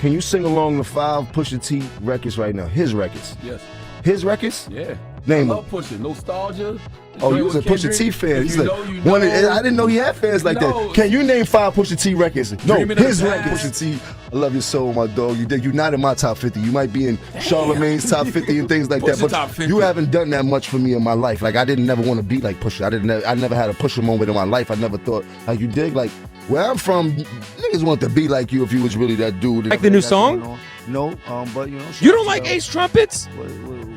Can you sing along the 5 Pusha T records right now? His records. Yes. His records? Yeah. Name I them. love Pusha. Nostalgia. Oh, you was a Pusha T fan. He's like, I didn't know he had fans like that. Can you name 5 Pusha T records? No, his records. Pusha T, I love your soul, my dog. You're not in my top 50. You might be in Charlemagne's top 50 and things like that, but you haven't done that much for me in my life. Like, I didn't never want to be like Pusha. I never had a Pusha moment in my life. I never thought, like, you dig? Like, where I'm from, niggas want to be like you if you was really that dude. Like the new song? No, but you know. You don't like Ace Trumpets?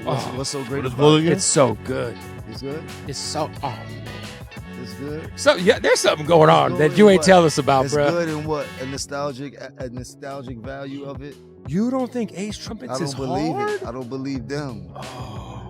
What's so great about it? It's so good. It's good? It's so, oh man. It's good? So, yeah, there's something going on that you ain't tell us about, bro. It's good in what? A nostalgic value of it? You don't think Ace Trumpets is hard? I don't believe it. I don't believe them.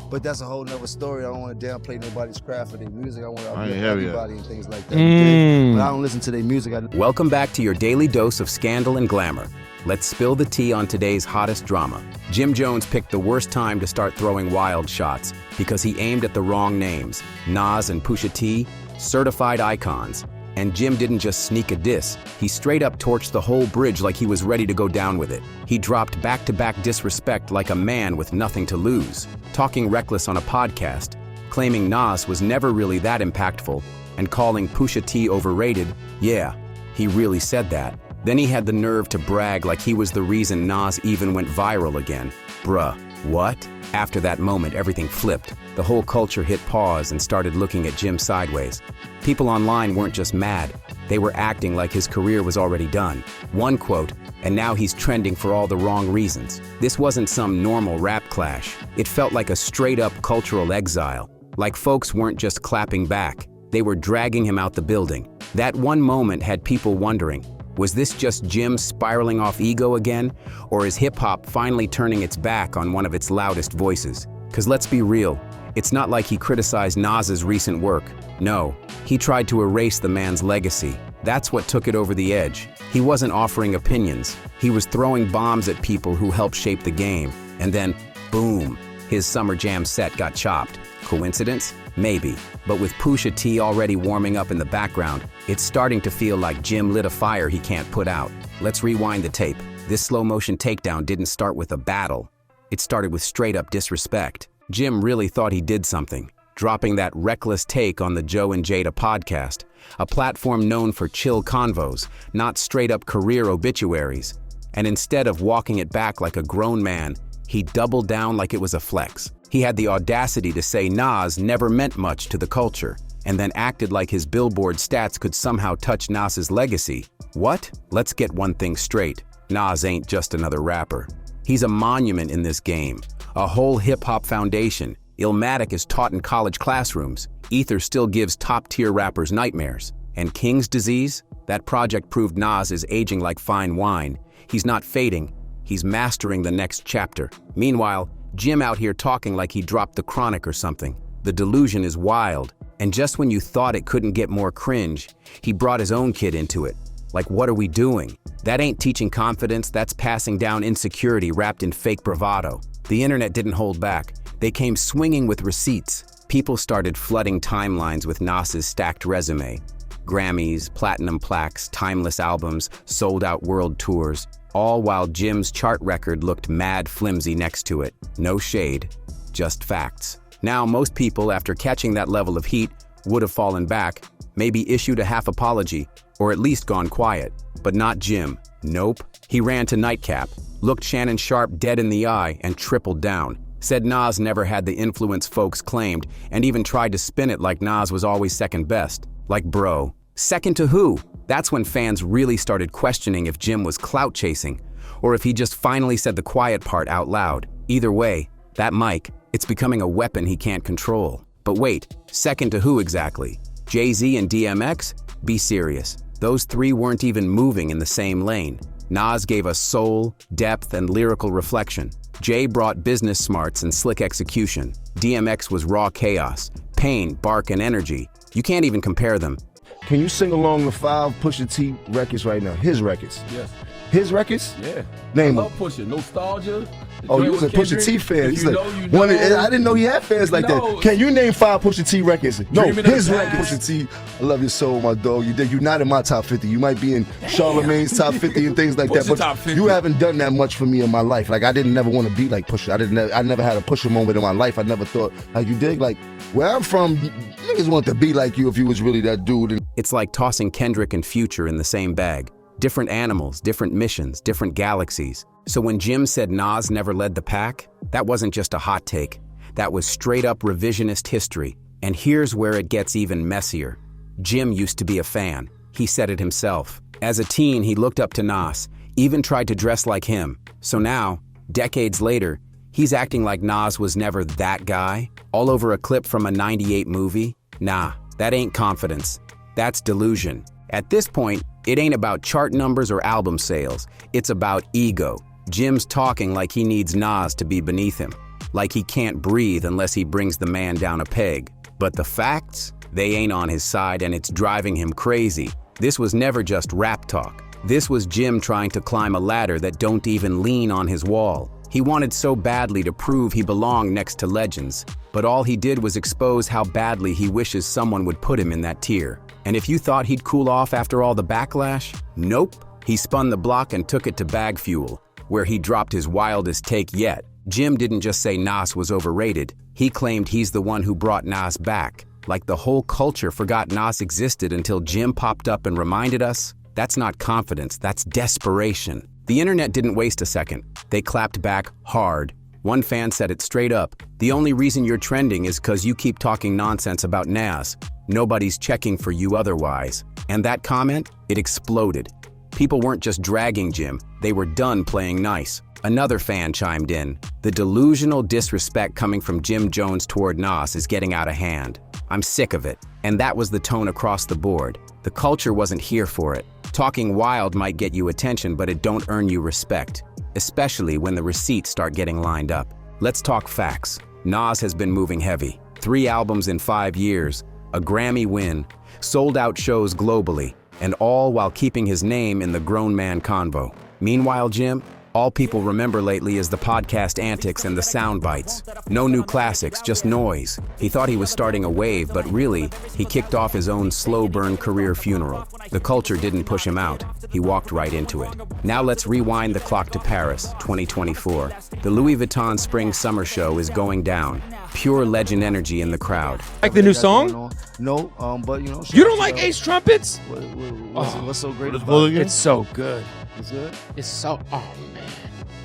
But that's a whole nother story. I don't want to downplay nobody's craft or their music. I want to uplift everybody and things like that. But I don't listen to their music. Welcome back to your daily dose of scandal and glamour. Let's spill the tea on today's hottest drama. Jim Jones picked the worst time to start throwing wild shots because he aimed at the wrong names. Nas and Pusha T, certified icons. And Jim didn't just sneak a diss, he straight up torched the whole bridge like he was ready to go down with it. He dropped back-to-back disrespect like a man with nothing to lose, talking reckless on a podcast, claiming Nas was never really that impactful, and calling Pusha T overrated. Yeah, he really said that. Then he had the nerve to brag like he was the reason Nas even went viral again. Bruh, what? After that moment, everything flipped. The whole culture hit pause and started looking at Jim sideways. People online weren't just mad, they were acting like his career was already done. One quote, "And now he's trending for all the wrong reasons." This wasn't some normal rap clash. It felt like a straight-up cultural exile. Like folks weren't just clapping back, they were dragging him out the building. That one moment had people wondering, was this just Jim spiraling off ego again? Or is hip-hop finally turning its back on one of its loudest voices? 'Cause let's be real, it's not like he criticized Nas's recent work. No, he tried to erase the man's legacy. That's what took it over the edge. He wasn't offering opinions. He was throwing bombs at people who helped shape the game. And then, boom, his Summer Jam set got chopped. Coincidence? Maybe. But with Pusha T already warming up in the background, it's starting to feel like Jim lit a fire he can't put out. Let's rewind the tape. This slow-motion takedown didn't start with a battle. It started with straight-up disrespect. Jim really thought he did something, dropping that reckless take on the Joe and Jada podcast, a platform known for chill convos, not straight-up career obituaries. And instead of walking it back like a grown man, he doubled down like it was a flex. He had the audacity to say Nas never meant much to the culture, and then acted like his Billboard stats could somehow touch Nas's legacy. What? Let's get one thing straight. Nas ain't just another rapper. He's a monument in this game, a whole hip-hop foundation. Illmatic is taught in college classrooms. Ether still gives top-tier rappers nightmares. And King's Disease? That project proved Nas is aging like fine wine. He's not fading, he's mastering the next chapter. Meanwhile, Jim out here talking like he dropped the Chronic or something. The delusion is wild. And just when you thought it couldn't get more cringe, he brought his own kid into it. Like, what are we doing? That ain't teaching confidence, that's passing down insecurity wrapped in fake bravado. The internet didn't hold back. They came swinging with receipts. People started flooding timelines with Nas's stacked resume. Grammys, platinum plaques, timeless albums, sold-out world tours, all while Jim's chart record looked mad flimsy next to it. No shade, just facts. Now, most people, after catching that level of heat, would have fallen back, maybe issued a half apology, or at least gone quiet. But not Jim. Nope. He ran to Nightcap, looked Shannon Sharp dead in the eye, and tripled down. Said Nas never had the influence folks claimed, and even tried to spin it like Nas was always second best. Like, bro, second to who? That's when fans really started questioning if Jim was clout chasing, or if he just finally said the quiet part out loud. Either way, that mic, it's becoming a weapon he can't control. But wait, second to who exactly? Jay-Z and DMX? Be serious. Those three weren't even moving in the same lane. Nas gave us soul, depth, and lyrical reflection. Jay brought business smarts and slick execution. DMX was raw chaos, pain, bark, and energy. You can't even compare them. Can you sing along the 5 Pusha T records right now? His records. Yes. His records? Yeah. Name I them. love Pusha. Nostalgia. Oh, you was a Pusha T fan. He's like, I didn't know he had fans like that. Can you name 5 Pusha T records? No, his record. Pusha T, I love your soul, my dog. You're not in my top 50. You might be in Charlemagne's top 50 and things like that, but you haven't done that much for me in my life. Like, I didn't never want to be like Pusha. I never had a Pusha moment in my life. I never thought, like you dig, like, where I'm from, niggas want to be like you if you was really that dude. It's like tossing Kendrick and Future in the same bag. Different animals, different missions, different galaxies. So when Jim said Nas never led the pack, that wasn't just a hot take. That was straight up revisionist history. And here's where it gets even messier. Jim used to be a fan. He said it himself. As a teen, he looked up to Nas, even tried to dress like him. So now, decades later, he's acting like Nas was never that guy, all over a clip from a '98 movie. Nah, that ain't confidence. That's delusion. At this point, it ain't about chart numbers or album sales. It's about ego. Jim's talking like he needs Nas to be beneath him, like he can't breathe unless he brings the man down a peg. But the facts? They ain't on his side, and it's driving him crazy. This was never just rap talk. This was Jim trying to climb a ladder that don't even lean on his wall. He wanted so badly to prove he belonged next to legends, but all he did was expose how badly he wishes someone would put him in that tier. And if you thought he'd cool off after all the backlash, nope. He spun the block and took it to Bag Fuel, where he dropped his wildest take yet. Jim didn't just say Nas was overrated. He claimed he's the one who brought Nas back. Like the whole culture forgot Nas existed until Jim popped up and reminded us. That's not confidence, that's desperation. The internet didn't waste a second. They clapped back hard. One fan said it straight up. The only reason you're trending is because you keep talking nonsense about Nas. Nobody's checking for you otherwise. And that comment, it exploded. People weren't just dragging Jim, they were done playing nice. Another fan chimed in. The delusional disrespect coming from Jim Jones toward Nas is getting out of hand. I'm sick of it. And that was the tone across the board. The culture wasn't here for it. Talking wild might get you attention, but it don't earn you respect, especially when the receipts start getting lined up. Let's talk facts. Nas has been moving heavy. 3 albums in 5 years, a Grammy win, sold out shows globally, and all while keeping his name in the grown man convo. Meanwhile, Jim, all people remember lately is the podcast antics and the sound bites. No new classics, just noise. He thought he was starting a wave, but really, he kicked off his own slow burn career funeral. The culture didn't push him out. He walked right into it. Now let's rewind the clock to Paris, 2024. The Louis Vuitton Spring Summer Show is going down. Pure legend energy in the crowd. Like the new song? No, but you know. You don't like Ace Trumpets? What's so great about it? It's so good. It's good? It's so, oh man.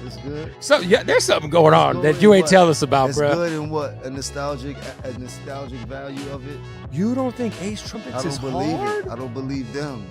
It's good? So, yeah, there's something going on that you ain't tell us about, bro. It's good in what? A nostalgic value of it? You don't think Ace Trumpets is hard? I don't believe them.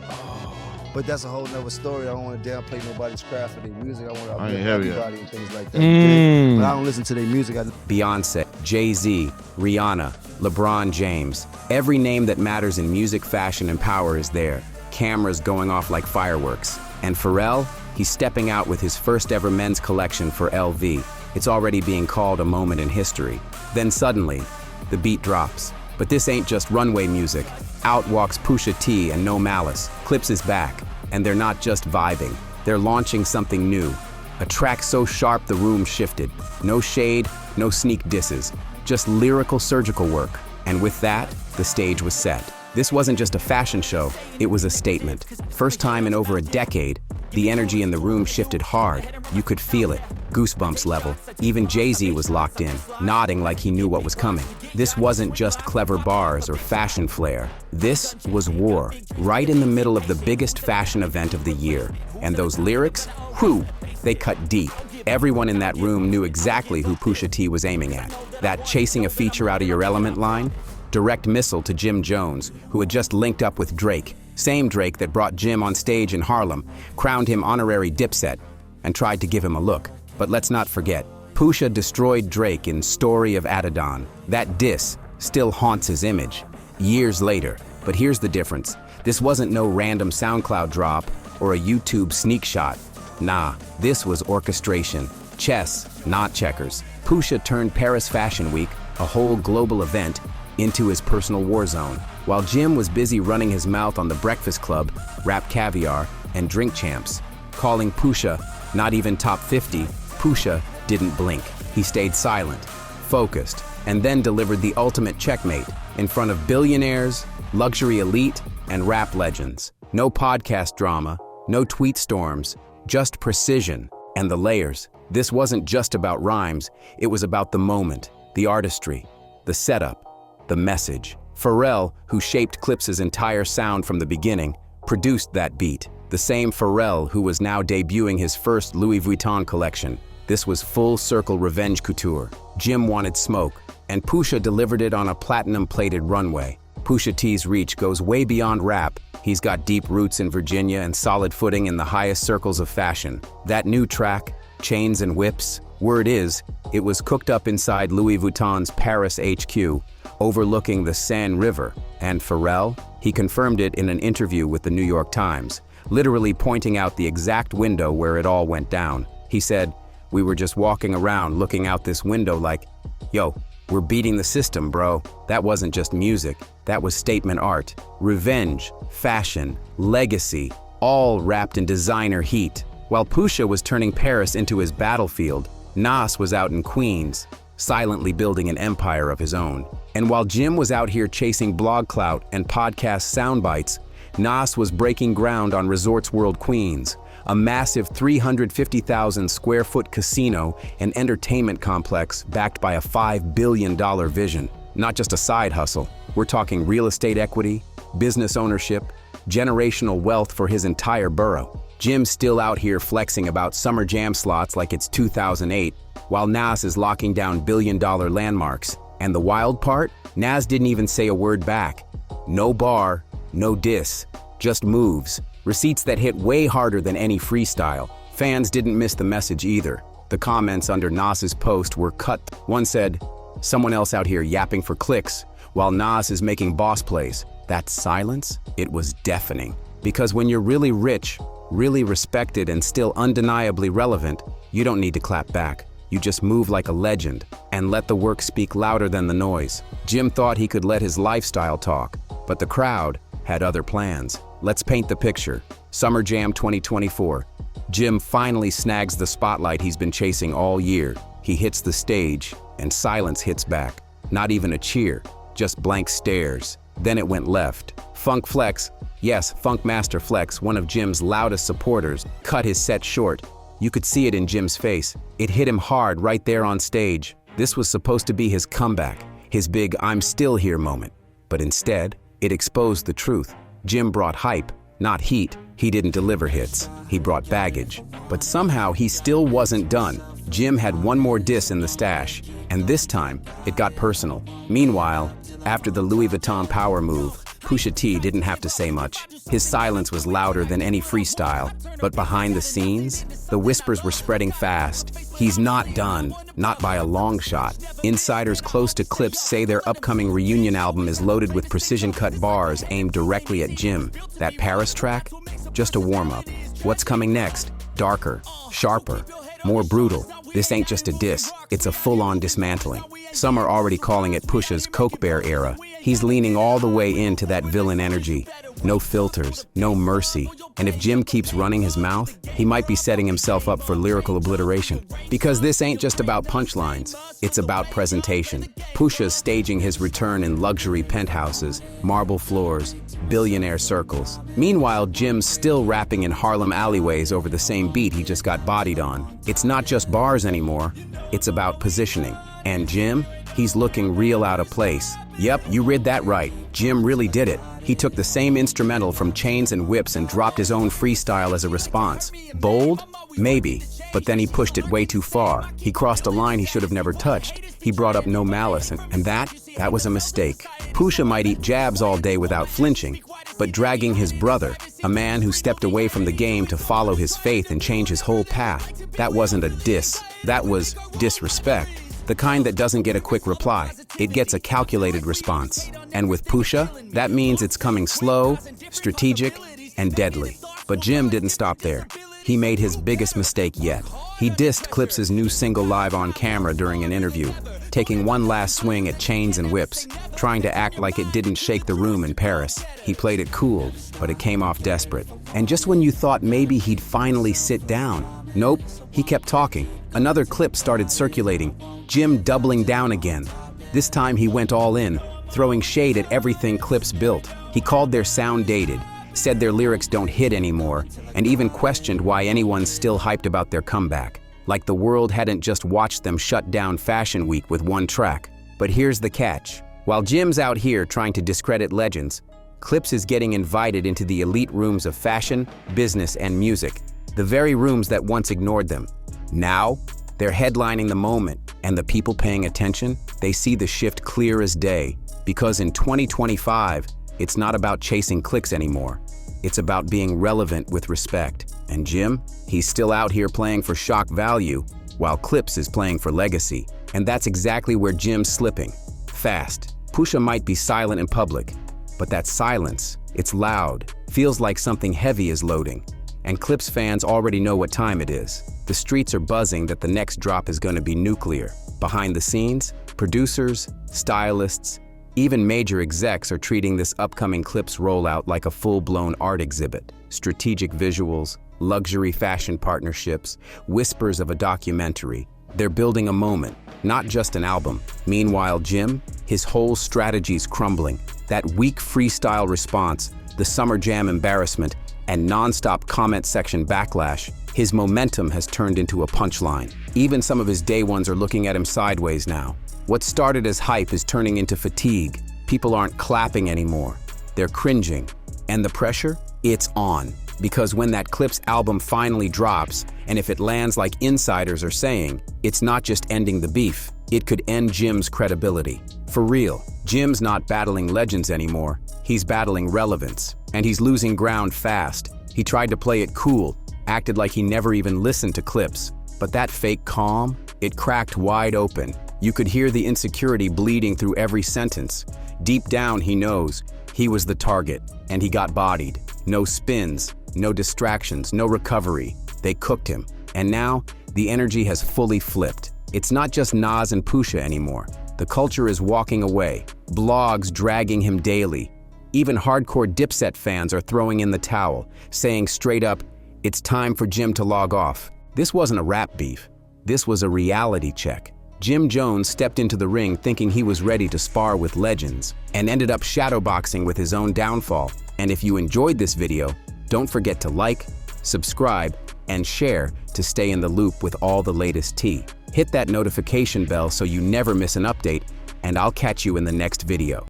But that's a whole nother story. I don't want to downplay nobody's craft or their music. I want to uplift everybody and things like that. But I don't listen to their music. Beyonce, Jay-Z, Rihanna, LeBron James. Every name that matters in music, fashion, and power is there. Cameras going off like fireworks. And Pharrell, he's stepping out with his first ever men's collection for LV. It's already being called a moment in history. Then suddenly, the beat drops. But this ain't just runway music. Out walks Pusha T and No Malice. CLAPS is back. And they're not just vibing. They're launching something new. A track so sharp the room shifted. No shade, no sneak disses. Just lyrical surgical work. And with that, the stage was set. This wasn't just a fashion show, it was a statement. First time in over a decade, the energy in the room shifted hard. You could feel it, goosebumps level. Even Jay-Z was locked in, nodding like he knew what was coming. This wasn't just clever bars or fashion flair. This was war, right in the middle of the biggest fashion event of the year. And those lyrics, whew, they cut deep. Everyone in that room knew exactly who Pusha T was aiming at. That chasing a feature out of your element line? Direct missile to Jim Jones, who had just linked up with Drake. Same Drake that brought Jim on stage in Harlem, crowned him honorary Dipset, and tried to give him a look. But let's not forget, Pusha destroyed Drake in Story of Adidon. That diss still haunts his image, years later. But here's the difference. This wasn't no random SoundCloud drop or a YouTube sneak shot. Nah, this was orchestration. Chess, not checkers. Pusha turned Paris Fashion Week, a whole global event, into his personal war zone. While Jim was busy running his mouth on The Breakfast Club, Rap Caviar, and Drink Champs, calling Pusha not even top 50, Pusha didn't blink. He stayed silent, focused, and then delivered the ultimate checkmate in front of billionaires, luxury elite, and rap legends. No podcast drama, no tweet storms, just precision and the layers. This wasn't just about rhymes, it was about the moment, the artistry, the setup, the message. Pharrell, who shaped Clips's entire sound from the beginning, produced that beat. The same Pharrell who was now debuting his first Louis Vuitton collection. This was full-circle revenge couture. Jim wanted smoke, and Pusha delivered it on a platinum-plated runway. Pusha T's reach goes way beyond rap. He's got deep roots in Virginia and solid footing in the highest circles of fashion. That new track, Chains and Whips, word is, it was cooked up inside Louis Vuitton's Paris HQ, overlooking the Seine River. And Pharrell, he confirmed it in an interview with the New York Times, literally pointing out the exact window where it all went down. He said, "We were just walking around looking out this window like, yo, we're beating the system, bro." That wasn't just music, that was statement art. Revenge, fashion, legacy, all wrapped in designer heat. While Pusha was turning Paris into his battlefield, NAS was out in Queens, silently building an empire of his own. And while Jim was out here chasing blog clout and podcast soundbites, NAS was breaking ground on Resorts World Queens, a massive 350,000 square foot casino and entertainment complex backed by a $5 billion vision. Not just a side hustle, we're talking real estate equity, business ownership, generational wealth for his entire borough. Jim's still out here flexing about summer jam slots like it's 2008, while Nas is locking down billion-dollar landmarks. And the wild part? Nas didn't even say a word back. No bar, no diss, just moves. Receipts that hit way harder than any freestyle. Fans didn't miss the message either. The comments under Nas's post were cut. One said, "Someone else out here yapping for clicks, while Nas is making boss plays." That silence, it was deafening. Because when you're really rich, really respected, and still undeniably relevant, you don't need to clap back. You just move like a legend and let the work speak louder than the noise. Jim thought he could let his lifestyle talk, but the crowd had other plans. Let's paint the picture. Summer Jam 2024. Jim finally snags the spotlight he's been chasing all year. He hits the stage, and silence hits back. Not even a cheer, just blank stares. Then it went left. Funk Flex, yes, Funk Master Flex, one of Jim's loudest supporters, cut his set short. You could see it in Jim's face. It hit him hard right there on stage. This was supposed to be his comeback, his big "I'm still here" moment. But instead, it exposed the truth. Jim brought hype, not heat. He didn't deliver hits. He brought baggage. But somehow he still wasn't done. Jim had one more diss in the stash, and this time, it got personal. Meanwhile, after the Louis Vuitton power move, Pusha T didn't have to say much. His silence was louder than any freestyle. But behind the scenes, the whispers were spreading fast. He's not done, not by a long shot. Insiders close to Clips say their upcoming reunion album is loaded with precision-cut bars aimed directly at Jim. That Paris track? Just a warm-up. What's coming next? Darker, sharper, more brutal. This ain't just a diss, it's a full-on dismantling. Some are already calling it Pusha's Coke Bear era. He's leaning all the way into that villain energy. No filters, no mercy. And if Jim keeps running his mouth, he might be setting himself up for lyrical obliteration. Because this ain't just about punchlines, it's about presentation. Pusha's staging his return in luxury penthouses, marble floors, billionaire circles. Meanwhile, Jim's still rapping in Harlem alleyways over the same beat he just got bodied on. It's not just bars anymore, it's about positioning. And Jim, he's looking real out of place. Yep, you read that right. Jim really did it. He took the same instrumental from Chains and Whips and dropped his own freestyle as a response. Bold? Maybe. But then he pushed it way too far. He crossed a line he should have never touched. He brought up no malice, and that was a mistake. Pusha might eat jabs all day without flinching, but dragging his brother, a man who stepped away from the game to follow his faith and change his whole path, that wasn't a diss. That was disrespect. The kind that doesn't get a quick reply. It gets a calculated response. And with Pusha, that means it's coming slow, strategic, and deadly. But Jim didn't stop there. He made his biggest mistake yet. He dissed Clips' new single live on camera during an interview, taking one last swing at Chains and Whips, trying to act like it didn't shake the room in Paris. He played it cool, but it came off desperate. And just when you thought maybe he'd finally sit down, Nope, he kept talking. Another clip started circulating, Jim doubling down again. This time he went all in, throwing shade at everything CLAPS built. He called their sound dated, said their lyrics don't hit anymore, and even questioned why anyone's still hyped about their comeback. Like the world hadn't just watched them shut down Fashion Week with one track. But here's the catch. While Jim's out here trying to discredit legends, CLAPS is getting invited into the elite rooms of fashion, business, and music, the very rooms that once ignored them. Now, they're headlining the moment, and the people paying attention, they see the shift clear as day, because in 2025, it's not about chasing clicks anymore. It's about being relevant with respect. And Jim, he's still out here playing for shock value, while CLAPS is playing for legacy. And that's exactly where Jim's slipping. Fast. Pusha might be silent in public, but that silence, it's loud, feels like something heavy is loading. And CLAPS fans already know what time it is. The streets are buzzing that the next drop is going to be nuclear. Behind the scenes, producers, stylists, even major execs are treating this upcoming CLAPS rollout like a full-blown art exhibit. Strategic visuals, luxury fashion partnerships, whispers of a documentary. They're building a moment, not just an album. Meanwhile, Jim, his whole strategy's crumbling. That weak freestyle response, the summer jam embarrassment, and non-stop comment section backlash, his momentum has turned into a punchline. Even some of his day ones are looking at him sideways now. What started as hype is turning into fatigue. People aren't clapping anymore. They're cringing. And the pressure? It's on. Because when that CLAPS album finally drops, and if it lands like insiders are saying, it's not just ending the beef, it could end Jim's credibility. For real, Jim's not battling legends anymore. He's battling relevance. And he's losing ground fast. He tried to play it cool, acted like he never even listened to CLAPS. But that fake calm, it cracked wide open. You could hear the insecurity bleeding through every sentence. Deep down, he knows he was the target, and he got bodied. No spins, no distractions, no recovery. They cooked him. And now, the energy has fully flipped. It's not just Nas and Pusha anymore. The culture is walking away. Blogs dragging him daily. Even hardcore Dipset fans are throwing in the towel, saying straight up, it's time for Jim to log off. This wasn't a rap beef. This was a reality check. Jim Jones stepped into the ring thinking he was ready to spar with legends and ended up shadowboxing with his own downfall. And if you enjoyed this video, don't forget to like, subscribe, and share to stay in the loop with all the latest tea. Hit that notification bell so you never miss an update, and I'll catch you in the next video.